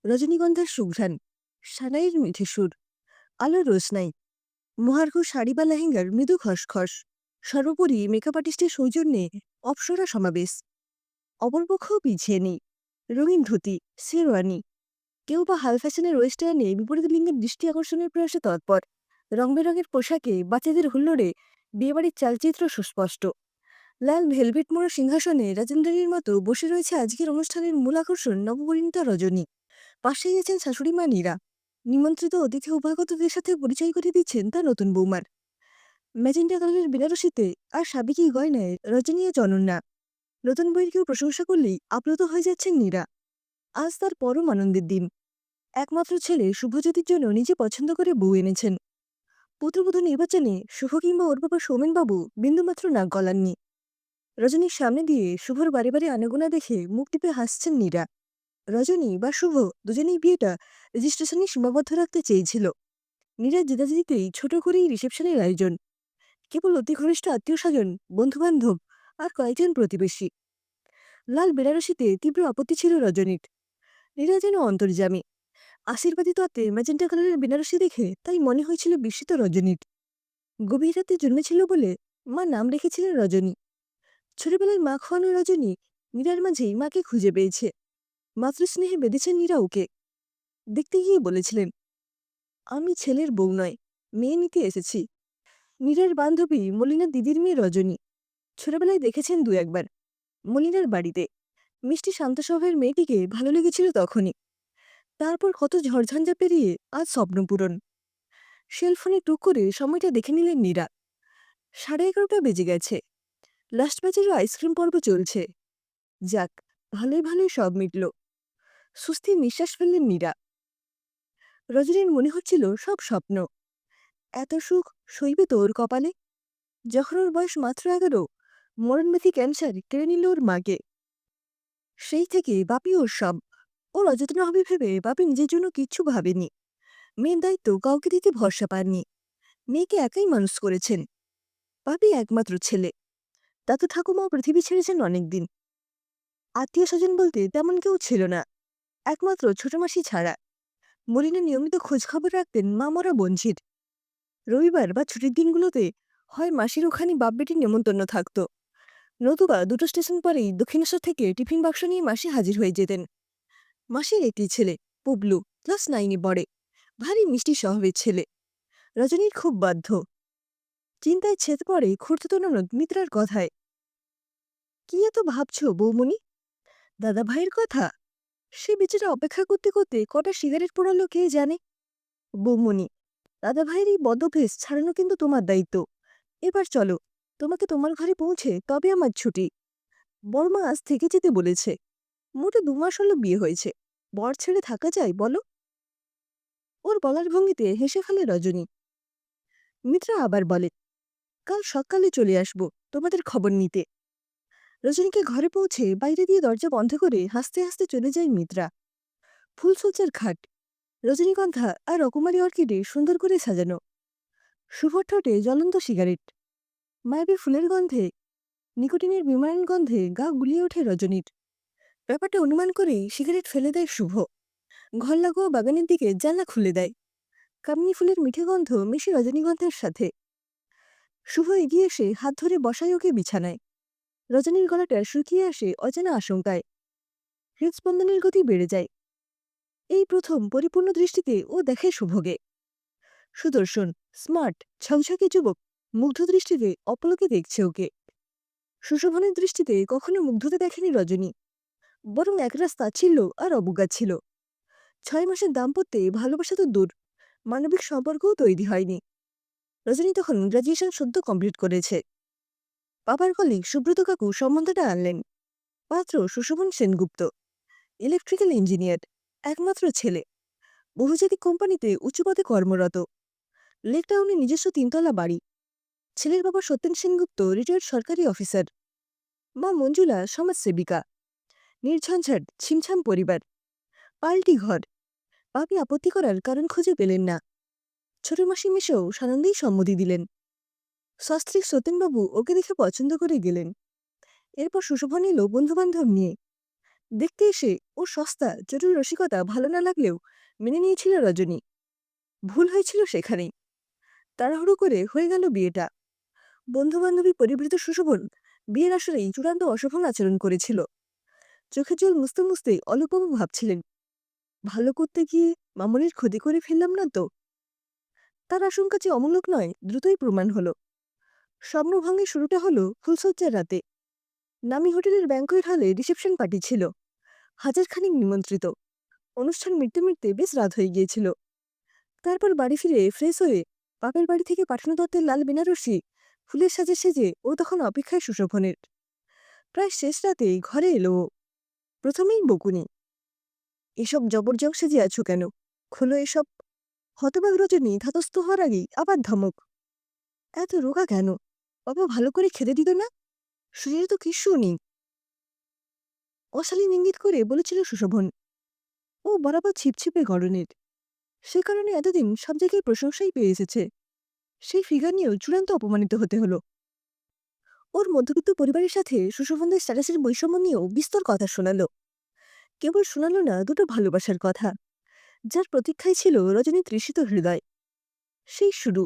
রজনীগন্ধার সুঘ্রাণ, সানাইয়ের মিঠে সুর, আলোর রোশনাই, মহার্ঘ শাড়ি বা লেহেঙ্গার মৃদু খসখস, সর্বোপরি মেকআপ আর্টিস্টের সৌজন্যে অপ্সরা সমাবেশ। অপরপক্ষও পিছিয়ে নেই, রঙিন ধুতি, শেরওয়ানি, কেউ বা হাল ফ্যাশনের ওয়েস্টার্নে বিপরীত লিঙ্গের দৃষ্টি আকর্ষণের প্রয়াসে তৎপর। রং বেরঙের পোশাকে বাচ্চাদের হুল্লোড়ে বিয়েবাড়ির চালচিত্র সুস্পষ্ট। লাল ভেলভেট মোড়া সিংহাসনে রাজেন্দ্রনীর মতো বসে রয়েছে আজকের অনুষ্ঠানের মূল আকর্ষণ নবপরিণীতা রজনী। পাশেই আছেন শাশুড়ি মা নীরা। নিমন্ত্রিত অতিথি উপাগতদের সাথে পরিচয় করিয়ে দিচ্ছেন তার নতুন বৌমার। ম্যাজেন্টা কালারের বেনারসিতে আর সাবেকি গয়নায় রজনী আজ অনন্যা। নতুন বইয়ের কেউ প্রশংসা করলেই আপ্লুত হয়ে যাচ্ছেন নীরা। আজ তার পরম আনন্দের দিন। একমাত্র ছেলে শুভজ্যোতির জন্য নিজে পছন্দ করে বউ এনেছেন। পুত্রবধূ নির্বাচনে শুভ কিংবা ওর বাবা সৌমেনবাবু বিন্দুমাত্র নাক গলাননি। রজনীর সামনে দিয়ে শুভর বারে বারে আনাগোনা দেখে মুখ টিপে হাসছেন নীরা। রজনী বা শুভ দুজনেই বিয়েটা রেজিস্ট্রেশনে সীমাবদ্ধ রাখতে চেয়েছিল। নীরা জেদাজেদিতেই ছোট করেই রিসেপশনের আয়োজন। কেবল অতি ঘনিষ্ঠ আত্মীয় স্বজন, বন্ধুবান্ধব আর কয়েকজন প্রতিবেশী। লাল বেনারসিতে তীব্র আপত্তি ছিল রজনীর। নীরা যেন অন্তর্যামী। আশীর্বাদী তত্ত্বে ম্যাজেন্টা কালারের বেনারসি দেখে তাই মনে হয়েছিল বিস্মিত রজনীর। গভীর রাতে জন্মেছিল বলে মা নাম রেখেছিলেন রজনী। ছোটবেলায় মা খাওয়ানো রজনী নীরার মাঝেই মাকে খুঁজে পেয়েছে। মাতৃস্নেহে বেঁধেছেন নীরা ওকে। দেখতে গিয়ে বলেছিলেন, আমি ছেলের বউ নয়, মেয়ে নিতে এসেছি। নীরার বান্ধবী মলিনার দিদির মেয়ে রজনী। ছোটবেলায় দেখেছেন দু একবার মলিনার বাড়িতে। মিষ্টি শান্ত স্বভাবের মেয়েটিকে ভালো লেগেছিল তখনই। তারপর কত ঝড়ঝঞ্ঝা পেরিয়ে আজ স্বপ্নপূরণ। সেলফোনে টুক করে সময়টা দেখে নিলেন নীরা। 11:30 বেজে গেছে। লাস্ট ব্যাচেরও আইসক্রিম পর্ব চলছে। যাক, ভালোই ভালোই সব মিটল। সুস্থির নিঃশ্বাস ফেললেন নীরা। রজনীর মনে হচ্ছিল সব স্বপ্ন। এত সুখ সইবে তো ওর কপালে। যখন ওর বয়স মাত্র 11, মরণব্যাধি ক্যান্সার কেড়ে নিল ওর মাকে। সেই থেকে বাপি ওর সব। ওর অযত্ন হবে ভেবে বাপি নিজের জন্য কিচ্ছু ভাবেনি। মেয়ের দায়িত্ব কাউকে দিতে ভরসা পাননি। মেয়েকে একাই মানুষ করেছেন। বাপি একমাত্র ছেলে। দাদু ঠাকুমাও পৃথিবী ছেড়েছেন অনেকদিন। আত্মীয় স্বজন বলতে তেমন কেউ ছিল না, একমাত্র ছোট মাসি ছাড়া। মলিনা নিয়মিত খোঁজখবর রাখতেন মা মরা বঞ্চির। রবিবার বা ছুটির দিনগুলোতে হয় মাসির ওখানে বাপ বেটির নেমন্তন্ন থাকত, নতুবা দুটো স্টেশন পরেই দক্ষিণেশ্বর থেকে টিফিন বাক্স নিয়ে মাসি হাজির হয়ে যেতেন। মাসির একটি ছেলে, পুবলু, ক্লাস 9-এ পড়ে। ভারী মিষ্টি স্বভাবের ছেলে। রজনীর খুব বাধ্য। চিন্তায় ছেদ পড়ে খুড়তুতো ননদ মিত্রার কথায়। কি এত ভাবছ বৌমণি? দাদা ভাইয়ের কথা? সে বেচারা অপেক্ষা করতে করতে কটা সিগারেট পোড়ালো কে জানে। বৌমণি, দাদা ভাইয়ের এই বদভ্যেস ছাড়ানো কিন্তু তোমার দায়িত্ব। এবার চলো, তোমাকে তোমার ঘরে পৌঁছে তবে আমার ছুটি। বড়মা আজ থেকে যেতে বলেছে। মোটে 2 মাস হলো বিয়ে হয়েছে। বর ছেড়ে থাকা যায় বলো? ওর বলার ভঙ্গিতে হেসে ফেলে রজনী। মিত্রা আবার বলে, কাল সকালে চলে আসবো তোমাদের খবর নিতে। রজনীকে ঘরে পৌঁছে বাইরে দিয়ে দরজা বন্ধ করে হাসতে হাসতে চলে যায় মিত্রা। ফুলসজ্জার খাট, রজনীগন্ধা আর রকমারি অর্কিডে সুন্দর করে সাজানো। শুভ ঠোঁটে জ্বলন্ত সিগারেট। মায়াবী ফুলের গন্ধে, নিকোটিনের বিমায়ন গন্ধে গা গুলিয়ে ওঠে রজনীর। ব্যাপারটা অনুমান করেই সিগারেট ফেলে দেয় শুভ। ঘর লাগোয়া বাগানের দিকে জানলা খুলে দেয়। কামিনী ফুলের মিঠে গন্ধ মিশে রজনীগন্ধার সাথে। শুভ এগিয়ে এসে হাত ধরে বসায় ওকে বিছানায়। রজনীর গলাটা শুকিয়ে আসে অজানা আশঙ্কায়। হৃদস্পন্দনের গতি বেড়ে যায়। এই প্রথম পরিপূর্ণ দৃষ্টিতে ও দেখে শুভকে। সুদর্শন, স্মার্ট, ঝকঝকে যুবক মুগ্ধ দৃষ্টিতে অপলকে দেখছে ওকে। সুশোভনের দৃষ্টিতে কখনো মুগ্ধতা দেখেনি রজনী, বরং একরাশ তাচ্ছিল্য আর অবজ্ঞা ছিল। 6 মাসের দাম্পত্যে ভালোবাসা তো দূর, মানবিক সম্পর্কও তৈরি হয়নি। রজনী তখন গ্র্যাজুয়েশন সদ্য কমপ্লিট করেছে। বাবার কলিগ সুব্রত কাকু সম্বন্ধটা আনলেন। পাত্র সুশোভন সেনগুপ্ত, ইলেকট্রিক্যাল ইঞ্জিনিয়ার, একমাত্র ছেলে, বহুজাতিক কোম্পানিতে উচ্চপদে কর্মরত। লেকটাউনে নিজস্ব 3 তলা বাড়ি। ছেলের বাবা সত্যেন সেনগুপ্ত রিটায়ার্ড সরকারি অফিসার। মা মঞ্জুলা সমাজসেবিকা। নির্ঝঞ্ঝাট ছিমছাম পরিবার, পাল্টি ঘর। বাপি আপত্তি করার কারণ খুঁজে পেলেন না। ছোট মাসি মিশেও সানন্দেই সম্মতি দিলেন। সস্ত্রীক সত্যেনবাবু ওকে দেখে পছন্দ করে গেলেন। এরপর সুশোভন এলো বন্ধুবান্ধব নিয়ে। দেখতে এসে ও সস্তা জটিল রসিকতা ভালো না লাগলেও মেনে নিয়েছিল রজনী। ভুল হয়েছিল সেখানেই। তাড়াহুড়ো করে হয়ে গেল বিয়েটা। বন্ধু-বান্ধবী পরিবৃত সুশোভন বিয়ের আসরেই চূড়ান্ত অশোভন আচরণ করেছিল। চোখের জল মুছতে মুছতে অলোকবাবু ভাবছিলেন, ভালো করতে গিয়ে মামুনির ক্ষতি করে ফেললাম না তো? তার আশঙ্কা যে অমূলক নয় দ্রুতই প্রমাণ হলো। স্বপ্নভঙ্গের শুরুটা হলো ফুলশয্যার রাতে। নামি হোটেলের ব্যাংকোয়েট হলে রিসেপশন পার্টি ছিল। হাজারখানেক নিমন্ত্রিত। অনুষ্ঠান মিটতে মিটতে বেশ রাত হয়ে গিয়েছিল। তারপর বাড়ি ফিরে ফ্রেশ হয়ে বাপের বাড়ি থেকে পাঠানো দত্তের লাল বেনারসি ফুলের সাজে সেজে ও তখন অপেক্ষায় সুশোভনের। প্রায় শেষ রাতে ঘরে এলো ও। প্রথমেই বকুনি, এসব জবরজং সেজে আছো কেন? খোলো এসব। হতবাক রজনী ধাতস্থ হওয়ার আগেই আবার ধমক, এত রোগা কেন? বাবা ভালো করে খেতে দিত না? শরীরে তো কিচ্ছু নেই। অশালীন ইঙ্গিত করে বলেছিল সুশোভন। ও বরাবর ছিপছিপে গড়নের। সে কারণে এতদিন সব জায়গায় প্রশংসাই পেয়ে এসেছে। সেই ফিগার নিয়েও চূড়ান্ত অপমানিত হতে হলো। ওর মধ্যবিত্ত পরিবারের সাথে সুশোভনদের স্ট্যাটাসের বৈষম্য নিয়েও বিস্তর কথা শোনালো। কেবল শোনালো না দুটো ভালোবাসার কথা, যার প্রতীক্ষায় ছিল রজনী তৃষিত হৃদয়। সেই শুরু।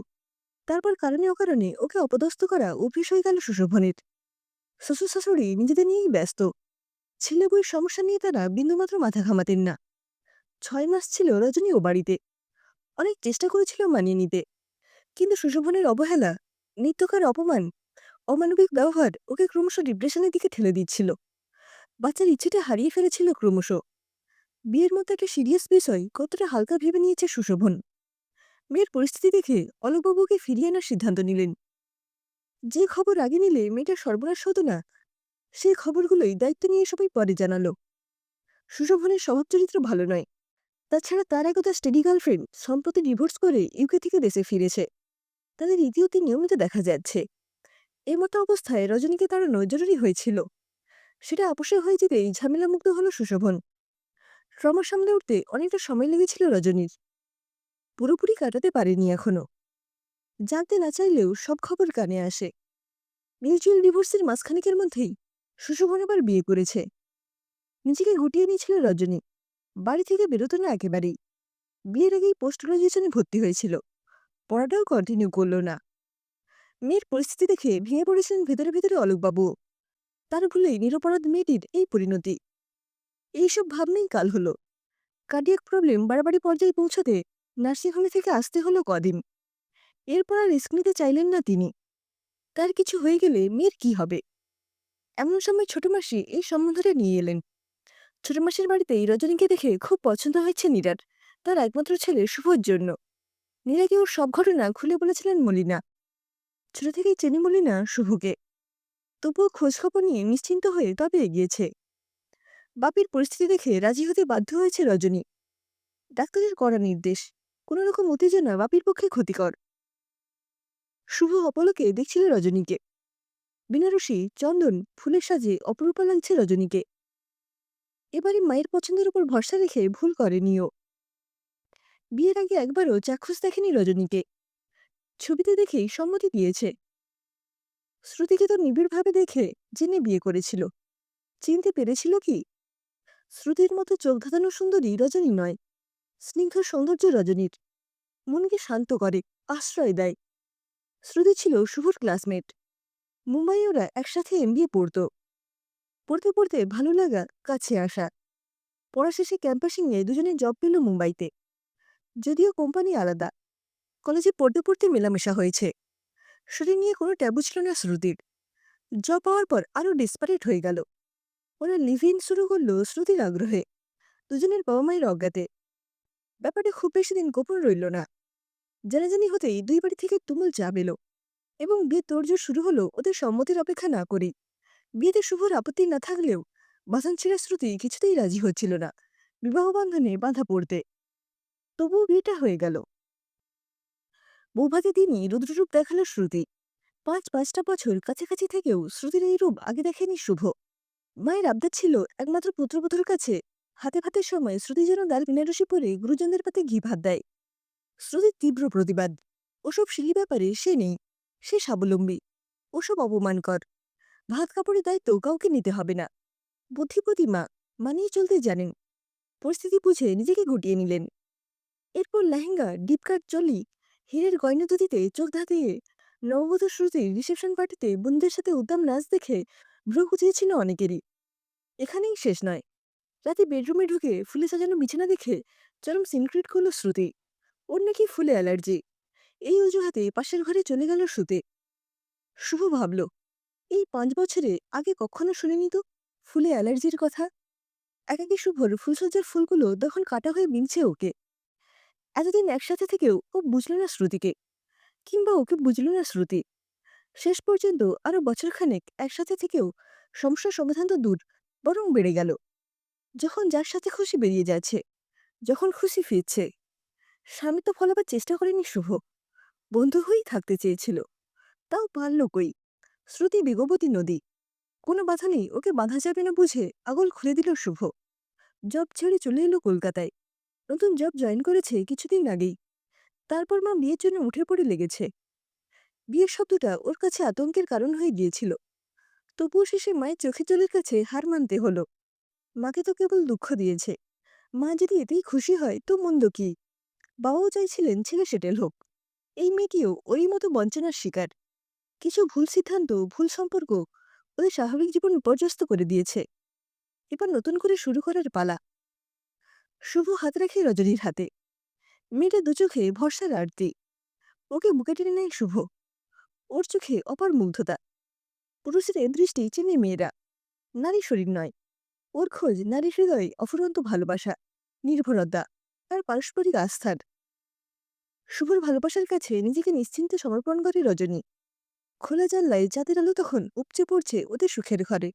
তারপর কারণে অকারণে ওকে অপদস্থ করা অভ্যেস হয়ে গেল সুশোভনের। শ্বশুর শাশুড়ি নিজেদের নিয়েই ব্যস্ত। ছেলে বউয়ের সমস্যা নিয়ে তারা বিন্দুমাত্র মাথা ঘামাতেন না। 6 মাস ছিল রজনী ও বাড়িতে। অনেক চেষ্টা করেছিল মানিয়ে নিতে, কিন্তু সুশোভনের অবহেলা, নিত্যকার অপমান, অমানবিক ব্যবহার ওকে ক্রমশ ডিপ্রেশনের দিকে ঠেলে দিচ্ছিল। বাচ্চার ইচ্ছেটা হারিয়ে ফেলেছিল ক্রমশ। বিয়ের মতো একটা সিরিয়াস বিষয় কতটা হালকা ভেবে নিয়েছে সুশোভন। মেয়ের পরিস্থিতি দেখে অলোকবাবুকে ফিরিয়ে আনার সিদ্ধান্ত নিলেন। যে খবর আগে নিলে মেয়েটার সর্বনাশ হতো না, সেই খবরগুলোই দায়িত্ব নিয়ে সবাই পরে জানালো। সুশোভনের স্বভাব চরিত্র ভালো নয়। তাছাড়া তার একদা স্টেডি গার্লফ্রেন্ড সম্প্রতি ডিভোর্স করে ইউকে থেকে দেশে ফিরেছে। তাদের ইতিউতি নিয়মিত দেখা যাচ্ছে। এই মতো অবস্থায় রজনীকে তাড়ানো জরুরি হয়েছিল। সেটা আপোষে হয়ে যেতেই ঝামেলামুক্ত হলো সুশোভন। ট্রমা সামলে উঠতে অনেকটা সময় লেগেছিল রজনীর। পুরোপুরি কাটাতে পারেনি এখনো। জানতে না চাইলেও সব খবর কানে আসে। মিউচুয়াল ডিভোর্সের মাসখানেকের মধ্যেই সুশোভন আবার বিয়ে করেছে। নিজেকে গুটিয়ে নিয়েছিল রজনী। বাড়ি থেকে বেরোতো না একেবারেই। বিয়ের আগেই পোস্ট গ্রাজুয়েশনে ভর্তি হয়েছিল। পড়াটাও কন্টিনিউ করল না। মেয়ের পরিস্থিতি দেখে ভেঙে পড়েছিলেন ভেতরে ভেতরে অলোকবাবুও। তার ভুলেই নিরপরাধ মেয়েটির এই পরিণতি। এইসব ভাবনেই কাল হলো। কার্ডিয়াক প্রবলেম বাড়াবাড়ি পর্যায়ে পৌঁছাতে নার্সিংহোমে থেকে আসতে হলো কদিন। এরপর আর রিস্ক নিতে চাইলেন না তিনি। তার কিছু হয়ে গেলে মেয়ের কি হবে? এমন সময় ছোট মাসি এই সম্বন্ধটা নিয়ে এলেন। ছোট মাসির বাড়িতেই রজনীকে দেখে খুব পছন্দ হয়েছে নীরার, তার একমাত্র ছেলে শুভর জন্য। নীরাকে ওর সব ঘটনা খুলে বলেছিলেন মলিনা। ছোট থেকেই চেনে মলিনা শুভকে। তবুও খোঁজখবর নিয়ে নিশ্চিন্ত হয়ে তবে এগিয়েছে। বাপির পরিস্থিতি দেখে রাজি হতে বাধ্য হয়েছে রজনী। ডাক্তারের কড়া নির্দেশ, কোনো রকম উত্তেজনা বাপির পক্ষে ক্ষতিকর। শুভ অপলকে দেখছিল রজনীকে। বেনারসি, চন্দন, ফুলের সাজে অপরূপা লাগছে রজনীকে। এবারে মায়ের পছন্দের উপর ভরসা রেখে ভুল করেনিও। বিয়ের আগে একবারও চাক্ষুষ দেখেনি রজনীকে। ছবিতে দেখেই সম্মতি দিয়েছে। শ্রুতিকে তো নিবিড়ভাবে দেখে জেনে বিয়ে করেছিল। চিনতে পেরেছিল কি? শ্রুতির মতো চোখ ধাঁধানো সুন্দরী রজনী নয়। স্নিগ্ধ সৌন্দর্য রজনীর। মনকে শান্ত করে, আশ্রয় দেয়। শ্রুতি ছিল শুভর ক্লাসমেট। মুম্বাইয়ে ওরা একসাথে এমবিএ পড়তো। পড়তে পড়তে ভালো লাগা, কাছে আসা। পড়া শেষে ক্যাম্পাসিংয়ে দুজনে জব পেল মুম্বাইতে। যদিও কোম্পানি আলাদা। কলেজে পড়তে পড়তে মেলামেশা হয়েছে। শরীর নিয়ে কোনো ট্যাবু ছিল না শ্রুতির। জব পাওয়ার পর আরও ডেসপারেট হয়ে গেল। ওরা লিভ ইন শুরু করলো শ্রুতির আগ্রহে, দুজনের বাবা মায়ের অজ্ঞাতে। ব্যাপারটা খুব বেশি দিন গোপন রইল না। জানাজানি হতেই দুই বাড়ি থেকে তুমুল চাপ এলো এবং বিয়ে তোড়জোড় শুরু হলো ওদের সম্মতির অপেক্ষা না করে। বিয়েতে শুভর আপত্তি না থাকলেও বাসান ছেড়ে শ্রুতি কিছুতেই রাজি হচ্ছিল না বিবাহ বন্ধনে বাধা পড়তে। তবুও বিয়েটা হয়ে গেল। বৌভাতে দিনই রুদ্ররূপ দেখালো শ্রুতি। ৫-৫টা বছর কাছাকাছি থেকেও শ্রুতির এই রূপ আগে দেখেনি শুভ। মায়ের আবদার ছিল একমাত্র পুত্রবধূর কাছে হাতে ভাতের সময় শ্রুতি যেন ডাল বেনারসি পরে গুরুজনদের পাতে ঘি ভাত দেয়। শ্রুতির তীব্র প্রতিবাদ। ওসব সিলি ব্যাপারে সে নেই। সে স্বাবলম্বী। ওসব অপমানকর। ভাত কাপড়ের দায়িত্ব কাউকে নিতে হবে না। বুদ্ধিপতী মা, মানিয়ে চলতে জানেন। পরিস্থিতি বুঝে নিজেকে গুটিয়ে নিলেন। এরপর লেহেঙ্গা, ডিপ কাট জলি, হীরের গয়নাদুতিতে চোখ ধাঁধিয়ে নববধূ শ্রুতির রিসেপশন পার্টিতে বন্ধুদের সাথে উদ্দাম নাচ দেখে ভ্রু কুঁচিয়েছিল অনেকেরই। এখানেই শেষ নয়। রাতে বেডরুমে ঢুকে ফুলে সাজানো বিছানা দেখে চরম সিনক্রিট করল শ্রুতি। ওর নাকি ফুলে অ্যালার্জি। এই অজুহাতে পাশের ঘরে চলে গেল শুতে। শুভ ভাবল, এই 5 বছরে আগে কখনো শুনিনি তো ফুলে অ্যালার্জির কথা। একাকী শুভর ফুলসজ্জার ফুলগুলো তখন কাটা হয়ে মিলছে ওকে। এতদিন একসাথে থেকেও ও বুঝল না শ্রুতিকে, কিংবা ওকে বুঝল না শ্রুতি। শেষ পর্যন্ত আরো বছরখানেক একসাথে থেকেও সমস্যার সমাধান তো দূর, বরং বেড়ে গেল। যখন যার সাথে খুশি বেরিয়ে যাচ্ছে, যখন খুশি ফিরছে। স্বামী তো ফলাবার চেষ্টা করেনি শুভ, বন্ধু হয়েই থাকতে চেয়েছিল। তাও পারল কই। শ্রুতি বেগবতী নদী, কোনো বাধা নেই ওকে বাঁধা যাবে না বুঝে আগল খুলে দিল শুভ। জব ছেড়ে চলে এলো কলকাতায়। নতুন জব জয়েন করেছে কিছুদিন আগেই। তারপর মা বিয়ের জন্য উঠে পড়ে লেগেছে। বিয়ের শব্দটা ওর কাছে আতঙ্কের কারণ হয়ে গিয়েছিল। তবুও শেষে মায়ের চোখে জলের কাছে হার মানতে হলো। মাকে তো কেবল দুঃখ দিয়েছে। মা যদি এতেই খুশি হয় তো মন্দ কি। বাবাও চাইছিলেন ছেলে সেটেল হোক। এই মেয়েটিও ওরই মতো বঞ্চনার শিকার। কিছু ভুল সিদ্ধান্ত, ভুল সম্পর্ক ওদের স্বাভাবিক জীবন বিপর্যস্ত করে দিয়েছে। এবার নতুন করে শুরু করার পালা। শুভ হাত রাখে রজনীর হাতে। মেয়েটা দু চোখে ভরসার আরতি। ওকে বুকে টেনে নেয় শুভ। ওর চোখে অপার মুগ্ধতা। পুরুষের দৃষ্টি চেনে মেয়েরা, নারী শরীর নয়। ওর খোঁজ নারী হৃদয়ে অফুরন্ত ভালোবাসা, নির্ভরতা আর পারস্পরিক আস্থার। শুভর ভালোবাসার কাছে নিজেকে নিশ্চিন্তে সমর্পণ করে রজনী। খোলা জানলায় চাঁদের আলো তখন উপচে পড়ছে ওদের সুখের ঘরে।